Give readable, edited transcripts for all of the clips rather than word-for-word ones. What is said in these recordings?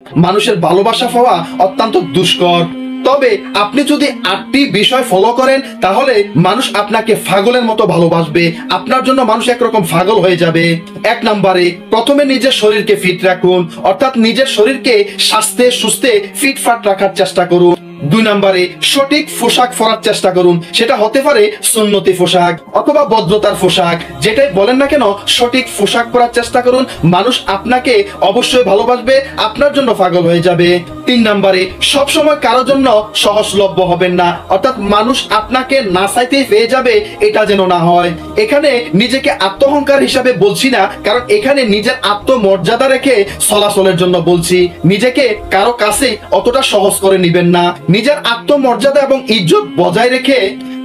মানুষের ভালোবাসা পাওয়া অত্যন্ত দুষ্কর। তবে আপনি যদি 8টি বিষয় ফলো করেন তাহলে মানুষ আপনাকে পাগলের মতো ভালোবাসবে। আপনার জন্য মানুষ একরকম পাগল হয়ে যাবে। 1 নম্বরে, প্রথমে নিজের শরীরকে ফিট রাখুন, অর্থাৎ নিজের শরীরকে স্বাস্থ্যে সুস্থে ফিটফাট রাখার চেষ্টা করুন। 2 নম্বরে, সঠিক পোশাক পরার চেষ্টা করুন। সেটা হতে পারে সুন্নতি পোশাক অথবা ভদ্রতার পোশাক, যেটাই বলেন না কেন সঠিক পোশাক পরার চেষ্টা করুন। মানুষ আপনাকে অবশ্যই ভালোবাসবে, আপনার জন্য পাগল হয়ে যাবে। 3 নম্বরে, সবসময় কারোর জন্য সহজলভ্য হবেন না, অর্থাৎ মানুষ আপনাকে না চাইতেই পেয়ে যাবে, এটা যেন না হয়। এখানে নিজেকে আত্মহংকার হিসাবে বলছি না, কারণ এখানে নিজের আত্মমর্যাদা রেখে চলাচলের জন্য বলছি। নিজেকে কারো কাছে অতটা সহজ করে নিবেন না, নিজের আত্মমর্যাদা এবং ইজ্জত বজায় রেখে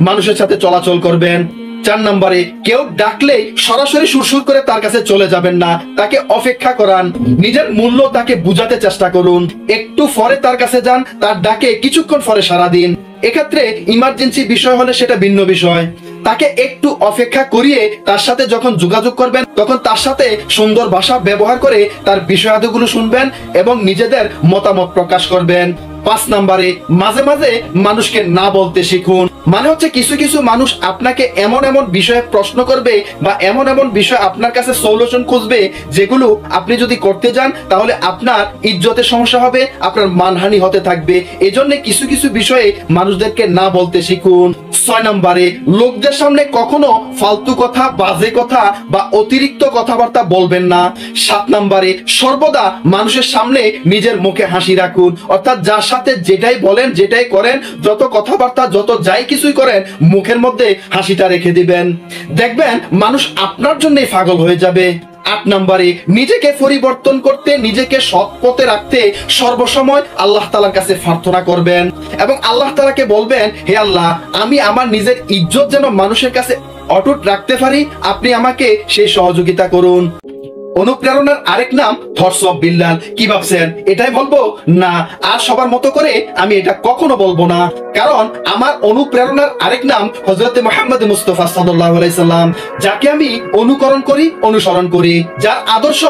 মানুষের সাথে চলাচল করবেন। 4 নম্বরে, কেউ ডাকলে সরাসরি সুরসুর করে তার কাছে চলে যাবেন না, তাকে অপেক্ষা করান। নিজের মূল্য তাকে বুঝাতে চেষ্টা করুন। একটু পরে তার কাছে যান, তার ডাকে কিছুক্ষণ পরে সাড়া দিন। এক্ষেত্রে ইমার্জেন্সি বিষয় হলে সেটা ভিন্ন বিষয়। তাকে একটু অপেক্ষা করিয়ে তার সাথে যখন যোগাযোগ করবেন তখন তার সাথে সুন্দর ভাষা ব্যবহার করে তার বিষয়াদিগুলো শুনবেন এবং নিজেদের মতামত প্রকাশ করবেন। 5 নম্বরে, মাঝে মাঝে মানুষকে না বলতে শিখুন। মানে হচ্ছে কিছু কিছু মানুষ আপনাকে এমন এমন বিষয়ে প্রশ্ন করবে বা এমন এমন বিষয় আপনার কাছে সলিউশন খুঁজবে যেগুলো আপনি যদি করতে যান তাহলে আপনার ইজ্জতের সমস্যা হবে, আপনার মানহানি হতে থাকবে। এজন্য কিছু কিছু বিষয়ে মানুষদেরকে না বলতে শিখুন। 6 নম্বরে, লোকদের সামনে কখনো ফালতু কথা, বাজে কথা বা অতিরিক্ত কথাবার্তা বলবেন না। 7 নম্বরে, সর্বদা মানুষের সামনে নিজের মুখে হাসি রাখুন, অর্থাৎ যার সাথে যেটাই বলেন যেটাই করেন, যত কথাবার্তা যত যাই কিছুই করেন, মুখের মধ্যে হাসিটা রেখে দিবেন। দেখবেন মানুষ আপনার জন্যই পাগল হয়ে যাবে। 8 নম্বরে, নিজেকে পরিবর্তন করতে, নিজেকে সৎ পথে রাখতে সর্বসময় আল্লাহ তাআলার কাছে প্রার্থনা করবেন এবং আল্লাহ তাআলাকে বলবেন, হে আল্লাহ, আমি আমার নিজের ইজ্জত যেন মানুষের কাছে অটুট রাখতে পারি, আপনি আমাকে সেই সহযোগিতা করুন। অনুপ্রেরণার আরেক নাম থটস অফ বিল্লাল। কি ভাবছেন এটাই বলবো? না, আর সবার মতো করে আমি এটা কখনো বলবো না, কারণ আমার অনুপ্রেরণার আরেক নাম হযরত মুহাম্মদ মুস্তাফা সাল্লাল্লাহু আলাইহি সাল্লাম, যাকে আমি অনুকরণ করি, অনুসরণ করি, যার আদর্শ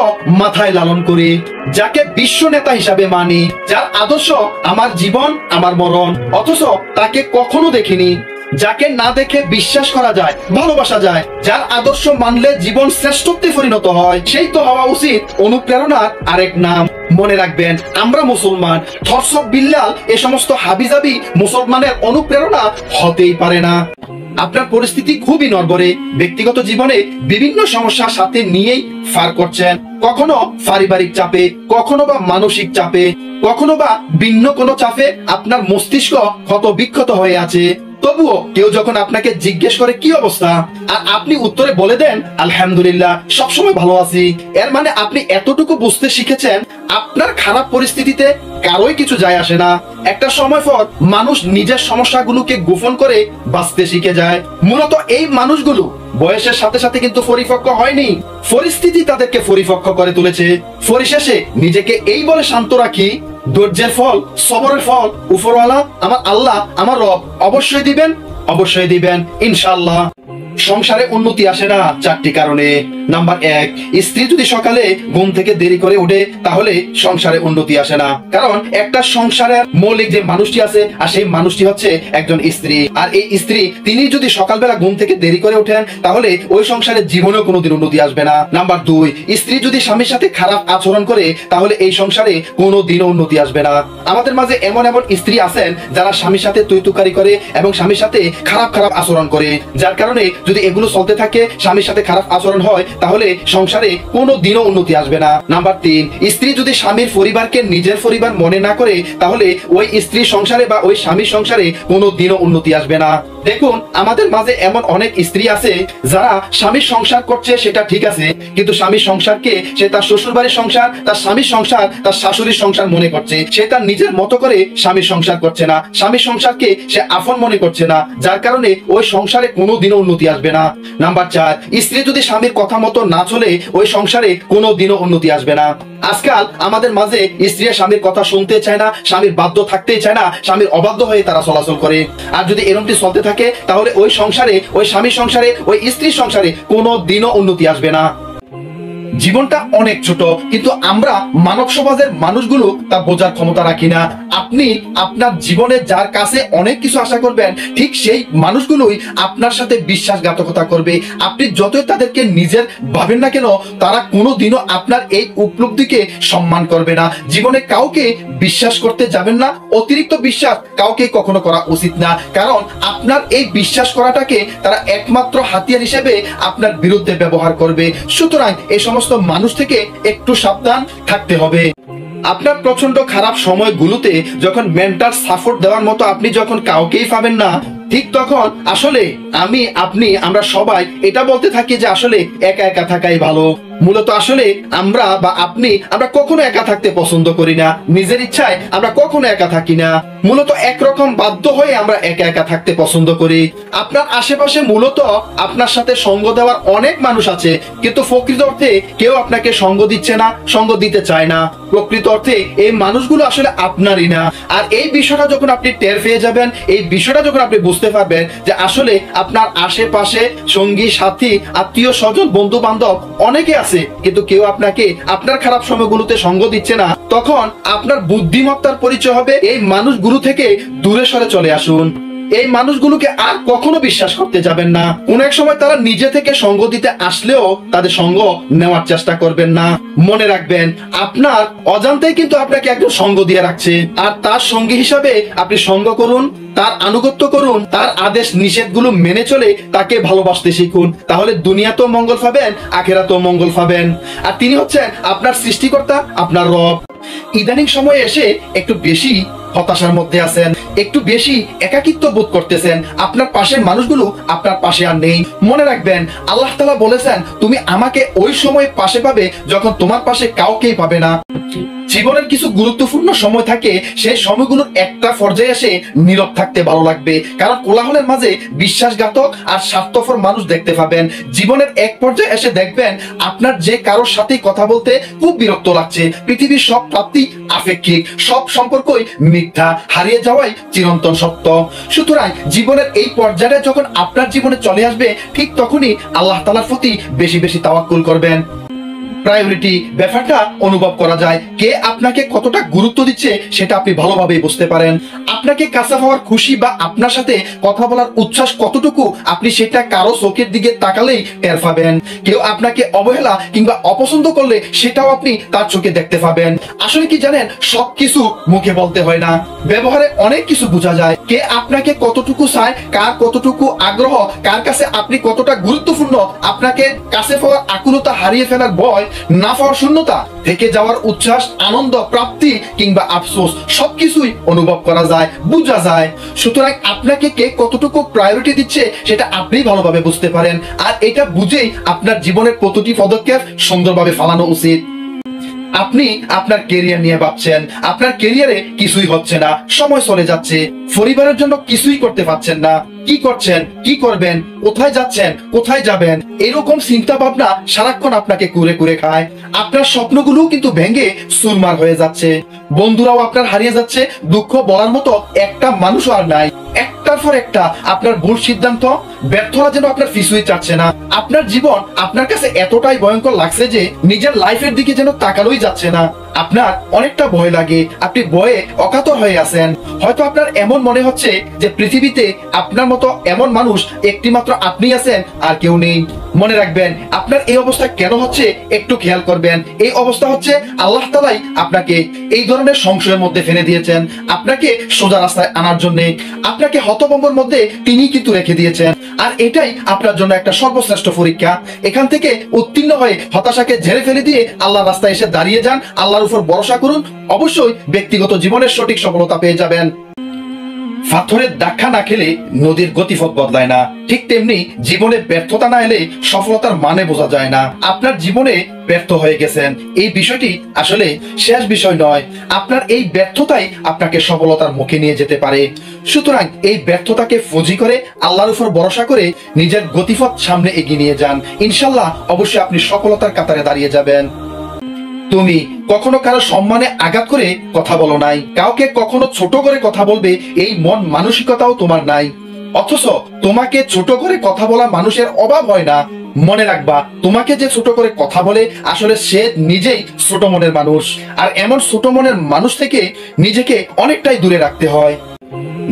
মাথায় লালন করি, যাকে বিশ্ব নেতা হিসাবে মানি, যার আদর্শ আমার জীবন আমার মরণ, অথচ তাকে কখনো দেখিনি, যাকে না দেখে বিশ্বাস করা যায়, ভালোবাসা যায়, যার আদর্শ মানলে জীবন শ্রেষ্ঠত্বে পরিণত হয়, সেই তো হওয়া উচিত অনুপ্রেরণার আরেক নাম। মনে রাখবেন, আমরা মুসলমান, থটস অফ বিল্লাল এ সমস্ত হাবিজাবি মুসলমানের অনুপ্রেরণা হতেই পারে না। আপনার পরিস্থিতি খুবই নড়বড়ে, ব্যক্তিগত জীবনে বিভিন্ন সমস্যার সাথে নিয়েই পার করছেন, কখনো পারিবারিক চাপে, কখনো বা মানসিক চাপে, কখনো বা ভিন্ন কোনো চাপে আপনার মস্তিষ্ক ক্ষত বিক্ষত হয়ে আছে। তবুও কেউ যখন আপনাকে জিজ্ঞেস করে কি অবস্থা, আর আপনি উত্তরে বলে দেন আলহামদুলিল্লাহ, সবসময় ভালো আছি, এর মানে আপনি এতটুকু বুঝতে শিখেছেন আপনার খারাপ পরিস্থিতিতে কারোই কিছু যায় আসে না। একটা সময় পর মানুষ নিজের সমস্যাগুলোকে গোপন করে বাঁচতে শিখে যায়। মূলত এই মানুষগুলো বয়সের সাথে সাথে কিন্তু পরিপক্ক হয়নি, পরিস্থিতি তাদেরকে পরিপক্ক করে তুলেছে। পরিশেষে নিজেকে এই বলে শান্ত রাখি, ধৈর্যের ফল, সবরের ফল উপরওয়ালা আমার আল্লাহ, আমার রব অবশ্যই দিবেন, অবশ্যই দিবেন ইনশাআল্লাহ। সংসারে উন্নতি আসে না 4টি কারণে। নাম্বার 1, স্ত্রী যদি সকালে ঘুম থেকে দেরি করে ওঠে তাহলে সংসারে উন্নতি আসে না, কারণ একটা সংসারের মৌলিক যে মানুষটি আছে আর সেই মানুষটি হচ্ছে একজন স্ত্রী, আর এই স্ত্রী তিনি যদি সকালবেলা ঘুম থেকে দেরি করে ওঠেন তাহলে ওই সংসারের জীবনেও কোনোদিন উন্নতি আসবে না। নাম্বার 2, স্ত্রী যদি স্বামীর সাথে খারাপ আচরণ করে তাহলে এই সংসারে কোনোদিনও উন্নতি আসবে না। আমাদের মাঝে এমন এমন স্ত্রী আছেন যারা স্বামীর সাথে তুই-তুকারি করে এবং স্বামীর সাথে খারাপ খারাপ আচরণ করে, যার কারণে যদি এগুলো চলতে থাকে, স্বামীর সাথে খারাপ আচরণ হয়, তাহলে সংসারে কোনো দিনও উন্নতি আসবে না। নাম্বার 3, স্ত্রী যদি স্বামীর পরিবারকে নিজের পরিবার মনে না করে তাহলে ওই স্ত্রী সংসারে বা ওই স্বামীর সংসারে কোনো দিনও উন্নতি আসবে না। দেখুন, আমাদের মাঝে এমন অনেক স্ত্রী আছে যারা স্বামীর সংসার করছে সেটা ঠিক আছে, কিন্তু স্বামীর সংসারকে সে তার শ্বশুর বাড়ির সংসার, তার স্বামীর সংসার, তার শাশুড়ির সংসার মনে করছে। সে তার নিজের মতো করে স্বামীর সংসার করছে না, স্বামীর সংসারকে সে আপন মনে করছে না, যার কারণে ওই সংসারে কোনো দিনও উন্নতি আসবে না। নাম্বার 4, স্ত্রী যদি স্বামীর কথা মতো না চলে ওই সংসারে কোনো দিনও উন্নতি আসবে না। আজকাল আমাদের মাঝে স্ত্রীরা স্বামীর কথা শুনতে চায় না, স্বামীর বাধ্য থাকতেই চায় না, স্বামীর অবাধ্য হয়ে তারা চলাচল করে। আর যদি এরকমটি চলতে থাকে তাহলে ওই সংসারে, ওই স্বামীর সংসারে, ওই স্ত্রীর সংসারে কোনো দিনও উন্নতি আসবে না। জীবনটা অনেক ছোট, কিন্তু আমরা মানব সমাজের মানুষগুলো তা বোঝার ক্ষমতা রাখি না। আপনি আপনার জীবনে যার কাছে অনেক কিছু আশা করবেন, ঠিক সেই মানুষগুলোই আপনার সাথে বিশ্বাসঘাতকতা করবে। আপনি যতই তাদেরকে নিজের ভাবেন না কেন, তারা কোনোদিনও আপনার এই উপলব্ধিকে সম্মান করবে না। জীবনে কাউকে বিশ্বাস করতে যাবেন না, অতিরিক্ত বিশ্বাস কাউকে কখনো করা উচিত না, কারণ আপনার এই বিশ্বাস করাটাকে তারা একমাত্র হাতিয়ার হিসেবে আপনার বিরুদ্ধে ব্যবহার করবে। সুতরাং এই সমস্ত মানুষ থেকে একটু সাবধান থাকতে হবে। আপনার প্রচন্ড খারাপ সময়গুলোতে যখন মেন্টাল সাপোর্ট দেওয়ার মতো আপনি যখন কাউকেই পাবেন না, ঠিক তখন আসলে আমরা সবাই এটা বলতে থাকি যে আসলে একা একা থাকাই ভালো। মূলত আসলে আমরা কখনো একা থাকতে পছন্দ করি না, নিজের ইচ্ছায় আমরা কখনো একা থাকি না। মূলত একরকম বাধ্য হয়ে আমরা একা একা থাকতে পছন্দ করি। আপনার আশেপাশে মূলত আপনার সাথে সঙ্গ দেওয়ার অনেক মানুষ আছে, কিন্তু প্রকৃত অর্থে কেউ আপনাকে সঙ্গ দিচ্ছে না, সঙ্গ দিতে চায় না। প্রকৃত অর্থে এই মানুষগুলো আসলে আপনারই না। আর এই বিষয়টা যখন আপনি টের পেয়ে যাবেন, এই বিষয়টা যখন আপনি বুঝতে পারবেন যে আসলে আপনার আশেপাশে সঙ্গী সাথী আত্মীয় স্বজন বন্ধু বান্ধব অনেকে আছে, কিন্তু কেউ আপনাকে আপনার খারাপ সময়গুলোতে সঙ্গ দিচ্ছে না, তখন আপনার বুদ্ধিমত্তার পরিচয় হবে এই মানুষগুলো থেকে দূরে সরে চলে আসুন। এই মানুষগুলোকে আর কখনো বিশ্বাস করতে যাবেন না। কোন এক সময় তারা নিজে থেকে সঙ্গ দিতে আসলেও তাদের সঙ্গ নেওয়ার চেষ্টা করবেন না। মনে রাখবেন, আপনার অজান্তেই কিন্তু আপনাকে একজন সঙ্গ দিয়ে রাখছে, আর তার সঙ্গী হিসাবে আপনি সঙ্গ করুন, তার আনুগত্য করুন, তার আদেশ নিষেধগুলো মেনে চলে তাকে ভালোবাসতে শিখুন। তাহলে দুনিয়াতেও মঙ্গল পাবেন, আখিরাতেও মঙ্গল পাবেন। আর তিনি হচ্ছেন আপনার সৃষ্টিকর্তা, আপনার রব। ইদানিং সময়ে এসে একটু বেশি হতাশার মধ্যে আছেন, একটু বেশি একাকিত্ব বোধ করতেছেন, আপনার পাশের মানুষগুলো আপনার পাশে আর নেই। মনে রাখবেন, আল্লাহ তাআলা বলেছেন, তুমি আমাকে ওই সময় পাশে পাবে যখন তোমার পাশে কাউকেই পাবে না। জীবনের কিছু গুরুত্বপূর্ণ সময় থাকে, সেই সময়গুলোর একটা পর্যায়ে এসে নীরব থাকতে ভালো লাগবে, কারণ কোলাহলের মাঝে বিশ্বাসঘাতক আর স্বার্থপর মানুষ দেখতে পাবেন। জীবনের এক পর্যায়ে এসে দেখবেন আপনার যে কারোর সাথে কথা বলতে খুব বিরক্ত লাগছে। পৃথিবীর সব প্রাপ্তি আপেক্ষিক, সব সম্পর্কই মিথ্যা, হারিয়ে যাওয়াই চিরন্তন সত্য। সুতরাং জীবনের এই পর্যায়ে যখন আপনার জীবনে চলে আসবে, ঠিক তখনই আল্লাহ তাআলার প্রতি বেশি বেশি তাওয়াক্কুল করবেন। প্রায়োরিটি ব্যাপারটা অনুভব করা যায়, কে আপনাকে কতটা গুরুত্ব দিচ্ছে সেটা আপনি ভালোভাবেই বুঝতে পারেন। আপনাকে কাছে পাওয়ার খুশি বা আপনার সাথে কথা বলার উচ্ছ্বাস কতটুকু, আপনি সেটা কারো চোখের দিকে তাকালেই টের পাবেন। কেউ আপনাকে অবহেলা কিংবা অপছন্দ করলে সেটাও আপনি তার চোখে দেখতে পাবেন। আসলে কি জানেন, সবকিছু মুখে বলতে হয় না, ব্যবহারে অনেক কিছু বোঝা যায়। কে আপনাকে কতটুকু চায়, কার কতটুকু আগ্রহ, কার কাছে আপনি কতটা গুরুত্বপূর্ণ, আপনাকে কাছে পাওয়ার আকুলতা, হারিয়ে ফেলার ভয়, না পাওয়ার শূন্যতা, থেকে যাওয়ার উচ্ছ্বাস, আনন্দ, প্রাপ্তি কিংবা আফসোস, সবকিছুই অনুভব করা যায়, বোঝা যায়। সুতরাং আপনাকে কে কতটুকু প্রায়োরিটি দিচ্ছে সেটা আপনি ভালোভাবে বুঝতে পারেন, আর এটা বুঝেই আপনার জীবনের প্রতিটি পদক্ষেপ সুন্দরভাবে ফেলানো উচিত। আপনি আপনার কেরিয়ার নিয়ে ভাবছেন, আপনার কেরিয়ারে কিছুই হচ্ছে না, সময় চলে যাচ্ছে, পরিবারের জন্য কিছুই করতে পারছেন না, কি করছেন, কি করবেন, কোথায় যাচ্ছেন, কোথায় যাবেন, এরকম চিন্তা ভাবনা সারাক্ষণ আপনাকে কুরে কুরে খায়। আপনার স্বপ্নগুলো কিন্তু ভেঙে চুরমার হয়ে যাচ্ছে, বন্ধুরাও আপনার হারিয়ে যাচ্ছে, দুঃখ বলার মতো একটা মানুষও আর নাই। একটার পর একটা আপনার ভুল সিদ্ধান্ত, ব্যর্থতা যেন আপনার কিছুই চাচ্ছে না। আপনার জীবন আপনার কাছে এতটাই ভয়ঙ্কর লাগছে যে নিজের লাইফের দিকে যেন তাকানোই যাচ্ছে না। আপনার অনেকটা ভয় লাগে, আপনি ভয়ে অকাতর হয়ে আছেন। হয়তো আপনার এমন মনে হচ্ছে যে পৃথিবীতে আপনার মতো এমন মানুষ একটি মাত্র আপনি আছেন, আর কেউ নেই। মনে রাখবেন, আপনার এই অবস্থা কেন হচ্ছে একটু খেয়াল করবেন। এই অবস্থা হচ্ছে আল্লাহ তাআলাই আপনাকে এই ধরনের সংশয়ের মধ্যে ফেলে দিয়েছেন, আপনাকে সোজা রাস্তায় আনার জন্য, আপনাকে হতভম্বর মধ্যে তিনি কিন্তু রেখে দিয়েছেন। আর এটাই আপনার জন্য একটা সর্বশ্রেষ্ঠ পরীক্ষা। এখান থেকে উত্তীর্ণ হয়ে হতাশাকে ঝেড়ে ফেলে দিয়ে আল্লাহর রাস্তায় এসে দাঁড়িয়ে যান, আল্লাহর উপর ভরসা করুন, অবশ্যই ব্যক্তিগত জীবনের সঠিক সফলতা পেয়ে যাবেন। পাথরের ধাক্কা না খেলে নদীর গতিপথ বদলায় না, ঠিক তেমনি জীবনে ব্যর্থতা না এলে সফলতার মানে বোঝা যায় না। আপনার জীবনে ব্যর্থ হয়ে গেছেন, এই বিষয়টি আসলে শেষ বিষয় নয়। আপনার এই ব্যর্থতাই আপনাকে সফলতার মুখে নিয়ে যেতে পারে। সুতরাং এই ব্যর্থতাকে পুঁজি করে আল্লাহর উপর ভরসা করে নিজের গতিপথ সামনে এগিয়ে নিয়ে যান, ইনশাল্লাহ অবশ্যই আপনি সফলতার কাতারে দাঁড়িয়ে যাবেন। তুমি কখনো কারো সম্মানে আঘাত করে কথা বলো নাই, কাউকে কখনো ছোট করে কথা বলবে এই মন মানসিকতাও তোমার নাই। অথচ তোমাকে ছোট করে কথা বলা মানুষের অভাব হয় না, মনে রাখবা তোমাকে যে ছোট করে কথা বলে আসলে সে নিজেই ছোট মনের মানুষ, আর এমন ছোট মনের মানুষ থেকে নিজেকে অনেকটাই দূরে রাখতে হয়।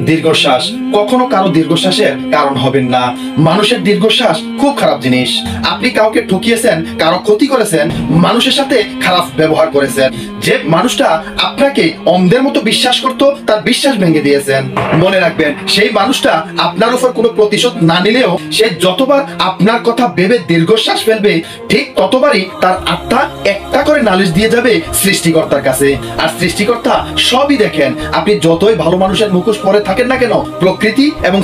দীর্ঘশ্বাস কখনো কারো দীর্ঘশ্বাসের কারণ হবেন না। মানুষের দীর্ঘশ্বাস খুব খারাপ জিনিস। আপনি কাউকে ঠকিয়েছেন, কারো ক্ষতি করেছেন, মানুষের সাথে খারাপ ব্যবহার করেছেন, যে মানুষটা আপনাকে অন্ধের মতো বিশ্বাস করত তার বিশ্বাস ভেঙে দিয়েছেন। মনে রাখবেন সেই মানুষটা আপনার উপর কোনো প্রতিশোধ না নিলেও সে যতবার আপনার কথা ভেবে দীর্ঘশ্বাস ফেলবে ঠিক ততবারই তার আত্মা একটা করে নালিশ দিয়ে যাবে সৃষ্টিকর্তার কাছে। আর সৃষ্টিকর্তা সবই দেখেন। আপনি যতই ভালো মানুষের মুখোশ পরে থাকেন না কেন, প্রকৃতি এবং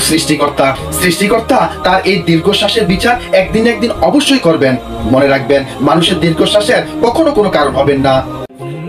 সৃষ্টিকর্তা তার এই দীর্ঘশ্বাসের বিচার একদিন অবশ্যই করবেন। মনে রাখবেন মানুষের দীর্ঘশ্বাসের কখনো কোনো কারণ হবেন না।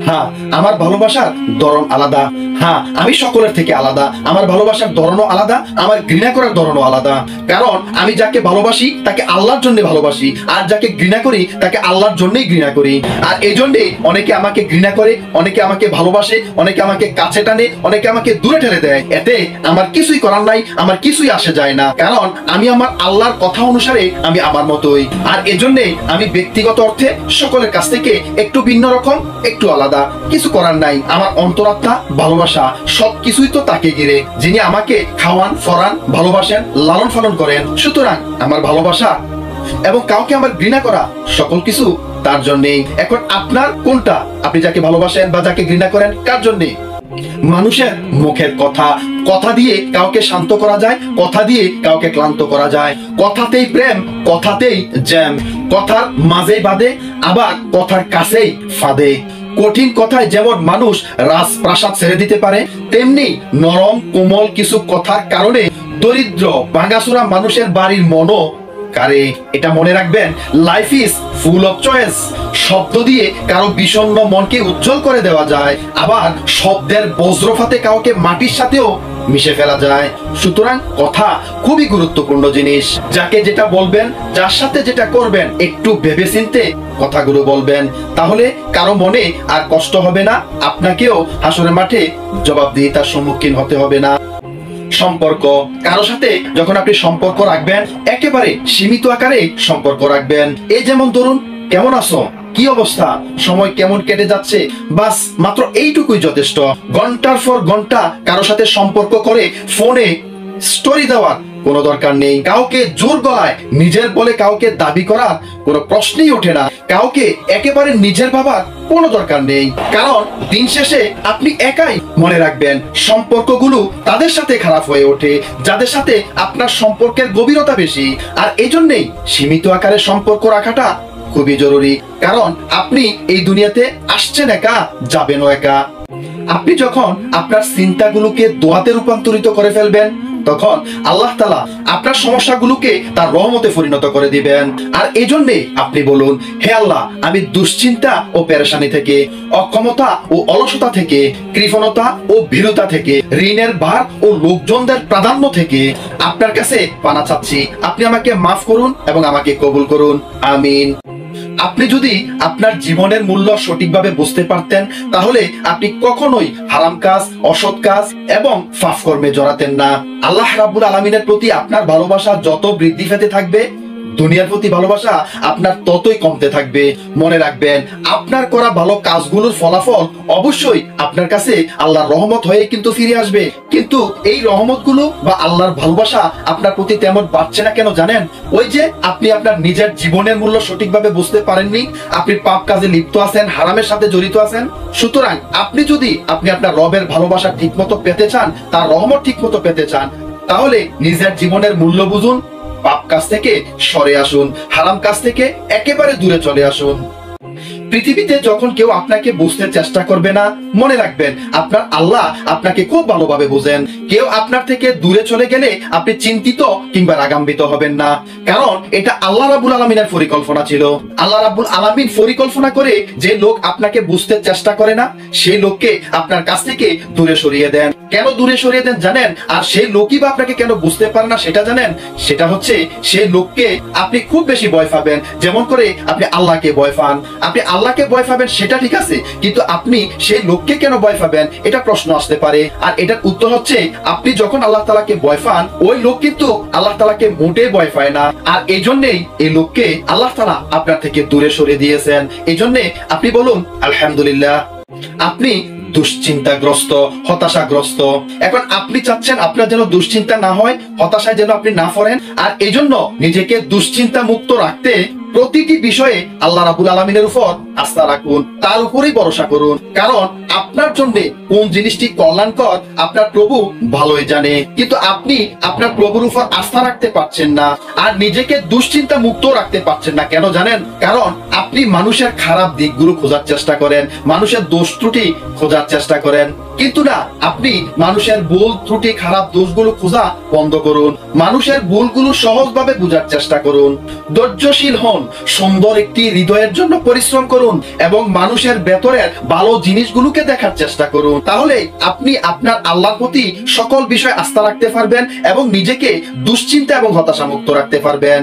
হ্যাঁ, আমার ভালোবাসার ধরন আলাদা। হ্যাঁ, আমি সকলের থেকে আলাদা। আমার ভালোবাসার ধরনও আলাদা, আমার ঘৃণা করার ধরনও আলাদা। কারণ আমি যাকে ভালোবাসি তাকে আল্লাহর জন্য ভালোবাসি, আর যাকে ঘৃণা করি তাকে আল্লাহর জন্যই ঘৃণা করি। আর এই জন্যই অনেকে আমাকে ঘৃণা করে, অনেকে আমাকে ভালোবাসে, অনেকে আমাকে কাছে টানে, অনেকে আমাকে দূরে ঠেলে দেয়। এতে আমার কিছুই করার নাই, আমার কিছুই আসে যায় না। কারণ আমি আমার আল্লাহর কথা অনুসারে আমি আমার মতোই। আর এজন্যে আমি ব্যক্তিগত অর্থে সকলের কাছ থেকে একটু ভিন্ন রকম, একটু আলাদা। কিছু করার নাই। আমার অন্তরাত্মা, ভালোবাসা সবকিছুই তো তাকে ঘিরে, যিনি আমাকে খাওয়ান, ফরান, ভালোবাসেন, লালন পালন করেন। সুতরাং আমার ভালোবাসা এবং কাউকে আমার ঘৃণা করা সকল কিছু তার জন্যই। এখন আপনার কোনটা? আপনি যাকে ভালোবাসেন বা যাকে ঘৃণা করেন কার জন্যে? মানুষের মুখের কথা দিয়ে কাউকে শান্ত করা যায়, কথা দিয়ে কাউকে ক্লান্ত করা যায়। কথাতেই প্রেম, কথাতেই জ্যাম, কথার মাঝেই বাঁধে, আবার কথার কাছেই ফাঁদে। কঠিন কথায় যেমন মানুষ রাজপ্রাসাদ ছেড়ে দিতে পারে, তেমনি নরম কোমল কিছু কথার কারণে দরিদ্র ভাঙাচোরা মানুষের বাড়ির মনও কারে। এটা মনে রাখবেন, life is full of choice. শব্দ দিয়ে কারো বিষণ্ণ মনকে উজ্জ্বল করে দেওয়া যায়, আবার শব্দের বজ্রপাতে কাউকে মাটির সাথেও মিশে ফেলা যায়। সুতরাং কথা খুবই গুরুত্বপূর্ণ জিনিস। যাকে যেটা বলবেন, যার সাথে যেটা করবেন, একটু ভেবেচিন্তে কথাগুলো বলবেন। তাহলে কারো মনে আর কষ্ট হবে না, আপনাকেও হাসরের মাঠে জবাবদিহিতার সম্মুখীন হতে হবে না। সম্পর্ক, কারো সাথে যখন আপনি সম্পর্ক রাখবেন একেবারে সীমিত আকারে সম্পর্ক রাখবেন। এই যেমন ধরুন, কেমন আছো, কি অবস্থা, সময় কেমন কেটে যাচ্ছে, বাস মাত্র এইটুকুই যথেষ্ট। ঘন্টার পর ঘন্টা কারো সাথে সম্পর্ক করে ফোনে স্টোরি দেওয়ার কোনো দরকার নেই। কাউকে জোর গলায় নিজের বলে কাউকে দাবি করার কোনো প্রশ্নই ওঠে না। কাউকে একেবারে নিজের ভাবার কোনো দরকার নেই, কারণ দিন শেষে আপনি একাই। মনে রাখবেন সম্পর্কগুলো তাদের সাথে খারাপ হয়ে ওঠে যাদের সাথে আপনার সম্পর্কের গভীরতা বেশি। আর এই জন্যেই সীমিত আকারে সম্পর্ক রাখাটা খুবই জরুরি। কারণ আপনি এই দুনিয়াতে আসছেন একা, যাবেনও একা। আপনি যখন আপনার চিন্তাগুলোকে দোয়াতে রূপান্তরিত করে ফেলবেন, তখন আল্লাহ তাআলা আপনার সমস্যাগুলোকে তার রহমতে পরিণত করে দিবেন। আর এই জন্যে আপনি বলুন, হে আল্লাহ, আমি দুশ্চিন্তা ও পেরেশানি থেকে, অক্ষমতা ও অলসতা থেকে, কৃপণতা ও ভীরুতা থেকে, ঋণের ভার ও লোকজনদের প্রাধান্য থেকে আপনার কাছে পানা চাচ্ছি। আপনি আমাকে মাফ করুন এবং আমাকে কবুল করুন, আমিন। আপনি যদি আপনার জীবনের মূল্য সঠিকভাবে বুঝতে পারতেন, তাহলে আপনি কখনোই হারাম কাজ, অসৎ কাজ এবং পাপ কর্মে জড়াতেন না। আল্লাহ রাব্বুল আলামিনের প্রতি আপনার ভালোবাসা যত বৃদ্ধি পেতে থাকবে, দুনিয়ার প্রতি ভালোবাসা আপনার ততই কমতে থাকবে। মনে রাখবেন, আপনার করা ভালো কাজগুলোর ফলাফল অবশ্যই আপনার কাছে আল্লাহর রহমত হয়ে কিন্তু ফিরে আসবে। কিন্তু এই রহমতগুলো বা আল্লাহর ভালোবাসা আপনার প্রতি তেমন বাড়ছে না কেন জানেন? ওই যে আপনি আপনার নিজের জীবনের মূল্য সঠিকভাবে বুঝতে পারেননি, আপনি পাপ কাজে লিপ্ত আছেন, হারামের সাথে জড়িত আছেন। সুতরাং আপনি যদি আপনার রবের ভালোবাসা ঠিকমতো পেতে চান, তার রহমত ঠিকমতো পেতে চান, তাহলে নিজের জীবনের মূল্য বুঝুন, পাপ কাজ থেকে সরে আসুন, হারাম কাজ থেকে একেবারে দূরে চলে আসুন। পৃথিবীতে যখন কেউ আপনাকে বুঝতে চেষ্টা করবে না, মনে রাখবেন আপনার আল্লাহ আপনাকে খুব ভালোভাবে বুঝেন। কেউ আপনার থেকে দূরে চলে গেলে আপনি চিন্তিত কিংবা রাগান্বিত হবেন না, কারণ এটা আল্লাহ রাব্বুল আলামিনের পরিকল্পনা ছিল। আল্লাহ রাব্বুল আলামিন পরিকল্পনা করে যে লোক আপনাকে বুঝতে চেষ্টা করে না, সেই লোককে আপনার কাছ থেকে দূরে সরিয়ে দেন। কেন দূরে সরিয়ে দেন জানেন? আর সেই লোকই বা আপনাকে কেন বুঝতে পারে না সেটা জানেন? সেটা হচ্ছে সেই লোককে আপনি খুব বেশি ভয় পাবেন, যেমন করে আপনি আল্লাহকে ভয় পান। আপনি আল্লাহকে ভয় পাবেন সেটা ঠিক আছে, কিন্তু আপনি সেই লোককে কেন ভয় পাবেন এটা প্রশ্ন আসতে পারে। আর এটার উত্তর হচ্ছে, আপনি যখন আল্লাহ তাআলাকে ভয় পান, ওই লোক কিন্তু আল্লাহ তাআলাকে মোটেই ভয় পায় না। আর এই জন্যই এই লোককে আল্লাহ তাআলা আপনার থেকে দূরে সরে দিয়েছেন। এই জন্যে আপনি বলুন আলহামদুলিল্লাহ। আপনি দুশ্চিন্তাগ্রস্ত, হতাশাগ্রস্ত, এখন আপনি চাচ্ছেন আপনার যেন দুশ্চিন্তা না হয়, হতাশায় যেন আপনি না পড়েন। আর এই জন্য নিজেকে দুশ্চিন্তা মুক্ত রাখতে প্রতিটি বিষয়ে আল্লাহ রাব্বুল আলামিনের উপর আস্থা রাখুন, তার উপরেই ভরসা করুন। কারণ আপনার জন্য কোন জিনিসটি কল্যাণকর আপনার প্রভু ভালোই জানে, কিন্তু আপনি আপনার প্রভুর উপর আস্থা রাখতে পারছেন না আর নিজেকে দুশ্চিন্তা মুক্ত রাখতে পারছেন না। কেন জানেন? কারণ আপনি মানুষের খারাপ দিকগুলো খোঁজার চেষ্টা করেন, মানুষের দোষ ত্রুটি খোঁজার চেষ্টা করেন, কিন্তু না, আপনি মানুষের ভুল ত্রুটি খারাপ দোষগুলো খোঁজা বন্ধ করুন। মানুষের ভুলগুলো সহজভাবে বোঝার চেষ্টা করুন, ধৈর্যশীল হন, সুন্দর একটি হৃদয়ের জন্য পরিশ্রম করুন এবং মানুষের ভেতরের ভালো জিনিসগুলোকে দেখার চেষ্টা করুন। তাহলে আপনি আপনার আল্লাহর প্রতি সকল বিষয়ে আস্থা রাখতে পারবেন এবং নিজেকে দুশ্চিন্তা এবং হতাশা মুক্ত রাখতে পারবেন।